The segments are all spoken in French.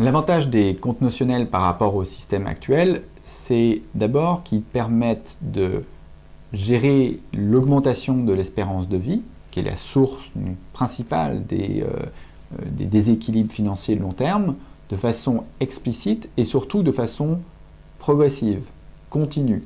L'avantage des comptes notionnels par rapport au système actuel, c'est d'abord qu'ils permettent de gérer l'augmentation de l'espérance de vie, qui est la source principale des déséquilibres financiers de long terme, de façon explicite et surtout de façon progressive, continue,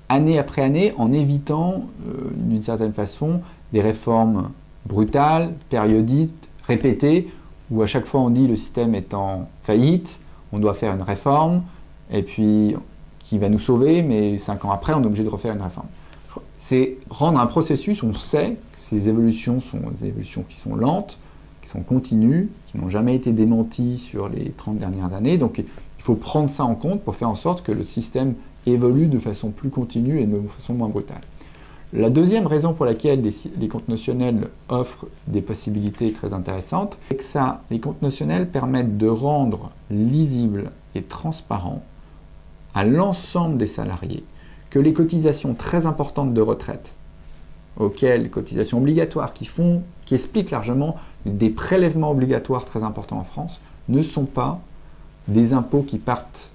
année après année, en évitant d'une certaine façon des réformes brutales, périodiques, répétées, où à chaque fois on dit le système est en faillite, on doit faire une réforme, et puis qui va nous sauver, mais 5 ans après on est obligé de refaire une réforme. C'est rendre un processus, on sait que ces évolutions sont des évolutions qui sont lentes, qui sont continues, qui n'ont jamais été démenties sur les 30 dernières années, donc il faut prendre ça en compte pour faire en sorte que le système évolue de façon plus continue et de façon moins brutale. La deuxième raison pour laquelle les comptes notionnels offrent des possibilités très intéressantes, c'est que les comptes notionnels permettent de rendre lisible et transparent à l'ensemble des salariés que les cotisations très importantes de retraite, auxquelles cotisations obligatoires qui expliquent largement des prélèvements obligatoires très importants en France, ne sont pas des impôts qui partent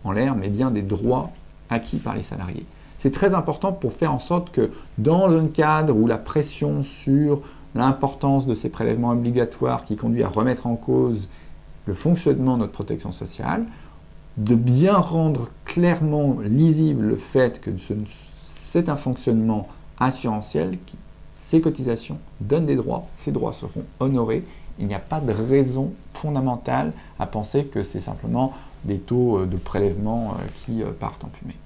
en l'air, mais bien des droits acquis par les salariés. C'est très important pour faire en sorte que dans un cadre où la pression sur l'importance de ces prélèvements obligatoires qui conduit à remettre en cause le fonctionnement de notre protection sociale, de bien rendre clairement lisible le fait que c'est un fonctionnement assurantiel, ces cotisations donnent des droits, ces droits seront honorés. Il n'y a pas de raison fondamentale à penser que c'est simplement des taux de prélèvement qui partent en fumée.